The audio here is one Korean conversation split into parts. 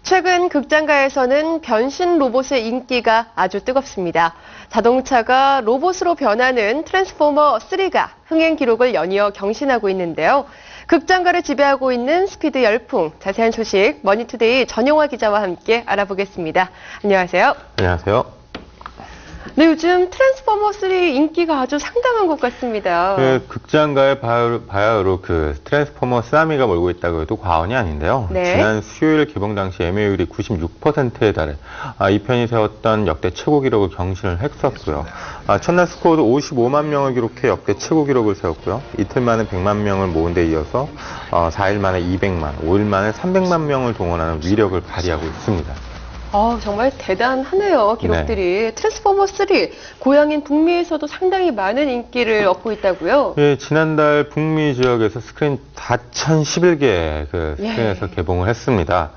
최근 극장가에서는 변신 로봇의 인기가 아주 뜨겁습니다. 자동차가 로봇으로 변하는 트랜스포머 3가 흥행 기록을 연이어 경신하고 있는데요. 극장가를 지배하고 있는 스피드 열풍, 자세한 소식 머니투데이 전용화 기자와 함께 알아보겠습니다. 안녕하세요. 안녕하세요. 네, 요즘 트랜스포머 3 인기가 아주 상당한 것 같습니다. 극장가의 바야흐로 트랜스포머 쓰나미가 몰고 있다고 해도 과언이 아닌데요. 네. 지난 수요일 개봉 당시 예매율이 96%에 달해 이 편이 세웠던 역대 최고 기록을 경신을 했었고요. 첫날 스코어도 55만 명을 기록해 역대 최고 기록을 세웠고요. 이틀 만에 100만 명을 모은 데 이어서 4일 만에 200만, 5일 만에 300만 명을 동원하는 위력을 발휘하고 있습니다. 정말 대단하네요, 기록들이. 네. 트랜스포머 3, 고향인 북미에서도 상당히 많은 인기를 얻고 있다고요? 예, 지난달 북미 지역에서 스크린 4,011개 스크린에서 개봉을 했습니다.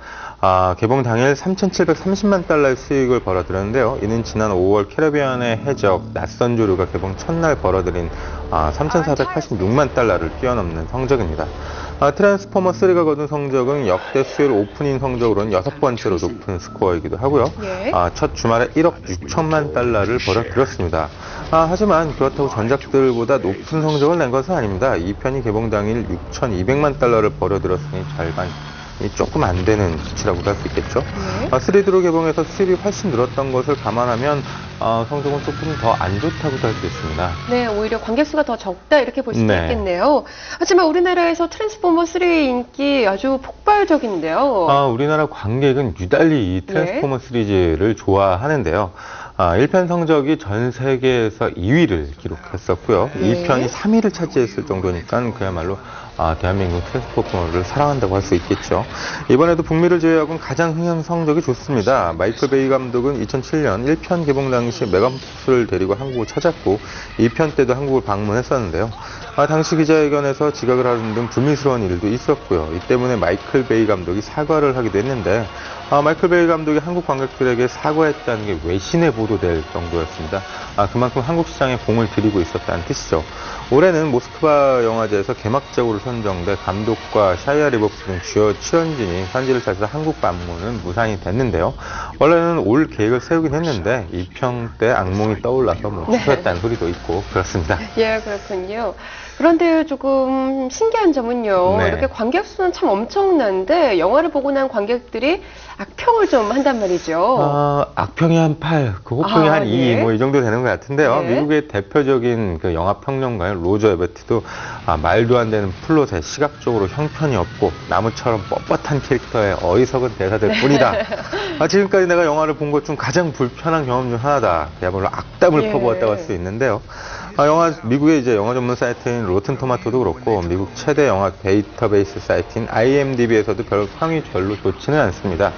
개봉 당일 3,730만 달러의 수익을 벌어들였는데요. 이는 지난 5월 캐리비안의 해적 낯선 조류가 개봉 첫날 벌어들인 3,486만 달러를 뛰어넘는 성적입니다. 트랜스포머 3가 거둔 성적은 역대 수요일 오프닝 성적으로는 6번째로 높은 스코어이기도 하고요. 예. 첫 주말에 1억 6천만 달러를 벌어들였습니다. 하지만 그렇다고 전작들보다 높은 성적을 낸 것은 아닙니다. 이 편이 개봉 당일 6,200만 달러를 벌어들였으니 절반 조금 안 되는 수치라고도 할 수 있겠죠. 네. 3D로 개봉해서 수입이 훨씬 늘었던 것을 감안하면 성적은 조금 더 안 좋다고도 할 수 있습니다. 네, 오히려 관객 수가 더 적다 이렇게 볼 수도 네. 있겠네요. 하지만 우리나라에서 트랜스포머 3 인기 아주 폭발적인데요. 우리나라 관객은 유달리 이 트랜스포머 시리즈를 좋아하는데요. 1편 성적이 전 세계에서 2위를 기록했었고요. 네. 2편이 3위를 차지했을 정도니까 그야말로 대한민국 트랜스포머를 사랑한다고 할 수 있겠죠. 이번에도 북미를 제외하고는 가장 흥행 성적이 좋습니다. 마이클 베이 감독은 2007년 1편 개봉 당시 메간 폭스를 데리고 한국을 찾았고 2편 때도 한국을 방문했었는데요. 당시 기자회견에서 지각을 하는 등 불미스러운 일도 있었고요. 이 때문에 마이클 베이 감독이 사과를 하기도 했는데 마이클 베이 감독이 한국 관객들에게 사과했다는 게 외신에 보도될 정도였습니다. 그만큼 한국 시장에 공을 들이고 있었다는 뜻이죠. 올해는 모스크바 영화제에서 개막작으로 선정돼 감독과 샤이아 리버프 등 주요 출연진이 현지를 찾아서 한국 방문은 무산이 됐는데요. 원래는 올 계획을 세우긴 했는데 2편 때 악몽이 떠올라서 취소했다는 소리도 있고 그렇습니다. 예, 그렇군요. 그런데 조금 신기한 점은요. 네. 이렇게 관객 수는 참 엄청난데 영화를 보고 난 관객들이 악평을 좀 한단 말이죠. 악평이 한 8, 호평이 한 2, 네. 이 정도 되는 것 같은데요. 네. 미국의 대표적인 영화 평론가인 로저 에버트도 말도 안 되는 플롯에 시각적으로 형편이 없고 나무처럼 뻣뻣한 캐릭터에 어리석은 대사들 뿐이다. 지금까지 내가 영화를 본 것 중 가장 불편한 경험 중 하나다. 그야말로 악담을 퍼부었다고 할 수 있는데요. 미국의 이제 영화 전문 사이트인 로튼 토마토도 그렇고 미국 최대 영화 데이터베이스 사이트인 IMDb에서도 평이 별로 좋지는 않습니다.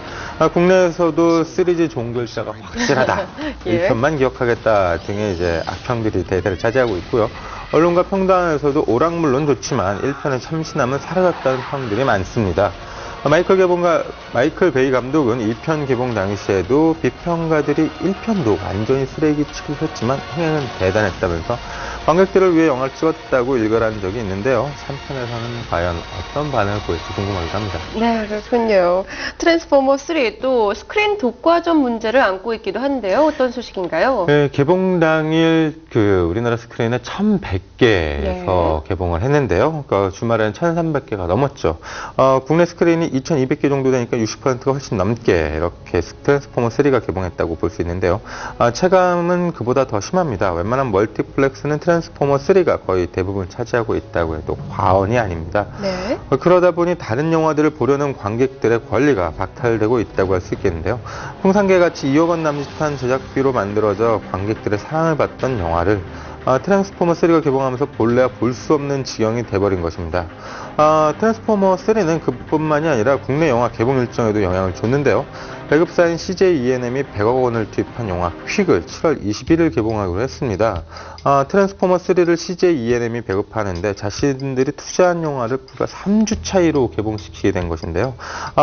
국내에서도 3G 종글자가 확실하다. 예. 1편만 기억하겠다 등의 이제 악평들이 대세를 차지하고 있고요. 언론과 평단에서도 오락물론 좋지만 1편의 참신함은 사라졌다는 평들이 많습니다. 마이클 베이 감독은 2편 개봉 당시에도 비평가들이 1편도 완전히 쓰레기 취급했지만 흥행은 대단했다면서 관객들을 위해 영화를 찍었다고 일갈한 적이 있는데요. 3편에서는 과연 어떤 반응을 보일지 궁금하기도 합니다. 네, 그렇군요. 트랜스포머 3 또 스크린 독과점 문제를 안고 있기도 한데요. 어떤 소식인가요? 네, 개봉 당일 우리나라 스크린에 1,100개에서 개봉을 했는데요. 주말에는 1,300개가 넘었죠. 국내 스크린이 2,200개 정도 되니까 60%가 훨씬 넘게 이렇게 트랜스포머 3가 개봉했다고 볼 수 있는데요. 체감은 그보다 더 심합니다. 웬만한 멀티플렉스는 트랜스포머 3가 거의 대부분 차지하고 있다고 해도 과언이 아닙니다. 네. 그러다 보니 다른 영화들을 보려는 관객들의 권리가 박탈되고 있다고 할 수 있겠는데요. 풍산개같이 2억 원 남짓한 제작비로 만들어져 관객들의 사랑을 받던 영화를 트랜스포머 3가 개봉하면서 본래야 볼 수 없는 지경이 돼버린 것입니다. 트랜스포머 3는 그뿐만이 아니라 국내 영화 개봉 일정에도 영향을 줬는데요. 배급사인 CJ E&M이 100억 원을 투입한 영화 퀵을 7월 21일 개봉하기로 했습니다. 트랜스포머 3를 CJ E&M이 배급하는데 자신들이 투자한 영화를 불과 3주 차이로 개봉시키게 된 것인데요.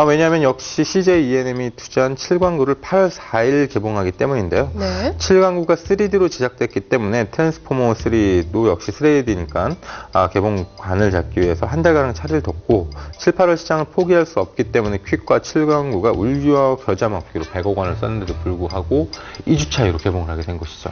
왜냐하면 역시 CJ E&M이 투자한 7광구를 8월 4일 개봉하기 때문인데요. 네. 7광구가 3D로 제작됐기 때문에 트랜스포머 3도 역시 3D니까 개봉관을 잡기 위해서 한 달간 퀵이라는 차를 뒀고 7, 8월 시장을 포기할 수 없기 때문에 퀵과 709가 울주어 겨자 먹기로 100억 원을 썼는데도 불구하고 2주 차이로 개봉을 하게 된 것이죠.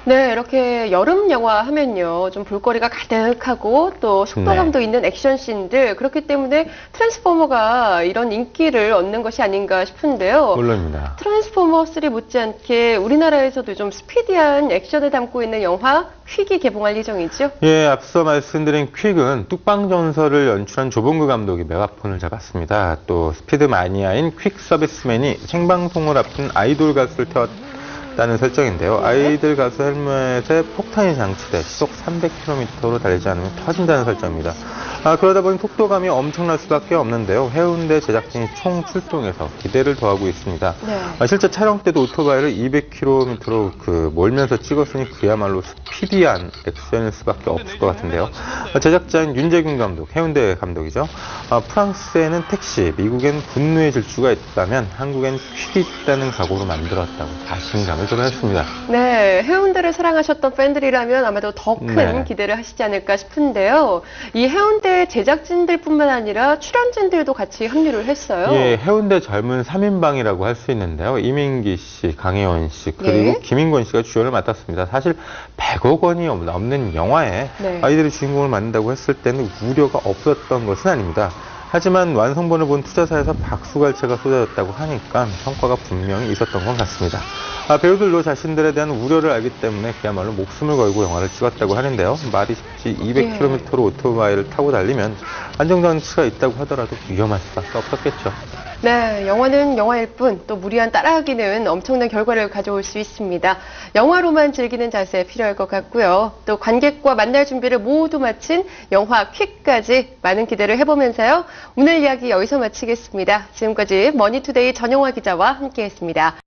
네, 이렇게 여름 영화 하면요. 좀 볼거리가 가득하고 또 속도감도 있는 액션씬들. 그렇기 때문에 트랜스포머가 이런 인기를 얻는 것이 아닌가 싶은데요. 물론입니다. 트랜스포머 3 못지않게 우리나라에서도 좀 스피디한 액션을 담고 있는 영화 퀵이 개봉할 예정이죠. 예, 앞서 말씀드린 퀵은 뚝방전설을 연출한 조봉그 감독이 메가폰을 잡았습니다. 또 스피드 마니아인 퀵 서비스맨이 생방송을 앞둔 아이돌 가수를 태웠다는 설정인데요. 아이들 가수 헬멧에 폭탄이 장치돼 시속 300km로 달리지 않으면 터진다는 설정입니다. 그러다 보니 속도감이 엄청날 수밖에 없는데요. 해운대 제작진이 총 출동해서 기대를 더하고 있습니다. 네. 실제 촬영 때도 오토바이를 200km로 몰면서 찍었으니 그야말로 스피디한 액션일 수밖에 없을 것 같은데요. 제작자인 윤재균 감독, 해운대 감독이죠. 프랑스에는 택시, 미국엔 분노의 질주가 있다면 한국엔 퀵이 있다는 각오로 만들었다고 자신감을 드러냈습니다. 네, 해운대를 사랑하셨던 팬들이라면 아마도 더 큰 기대를 하시지 않을까 싶은데요. 이 해운대 제작진들뿐만 아니라 출연진들도 같이 합류를 했어요. 예, 해운대 젊은 3인방이라고 할 수 있는데요. 이민기 씨, 강혜원 씨, 그리고 예. 김인권 씨가 주연을 맡았습니다. 사실 100억 원이 넘는 영화에 네. 아이들이 주인공을 맡는다고 했을 때는 우려가 없었던 것은 아닙니다. 하지만 완성본을 본 투자사에서 박수갈채가 쏟아졌다고 하니까 성과가 분명히 있었던 것 같습니다. 배우들도 자신들에 대한 우려를 알기 때문에 그야말로 목숨을 걸고 영화를 찍었다고 하는데요. 말이 쉽지 200km로 오토바이를 타고 달리면 안정장치가 있다고 하더라도 위험할 수밖에 없었겠죠. 네, 영화는 영화일 뿐 또 무리한 따라하기는 엄청난 결과를 가져올 수 있습니다. 영화로만 즐기는 자세 필요할 것 같고요. 또 관객과 만날 준비를 모두 마친 영화 퀵까지 많은 기대를 해보면서요. 오늘 이야기 여기서 마치겠습니다. 지금까지 머니투데이 전영화 기자와 함께했습니다.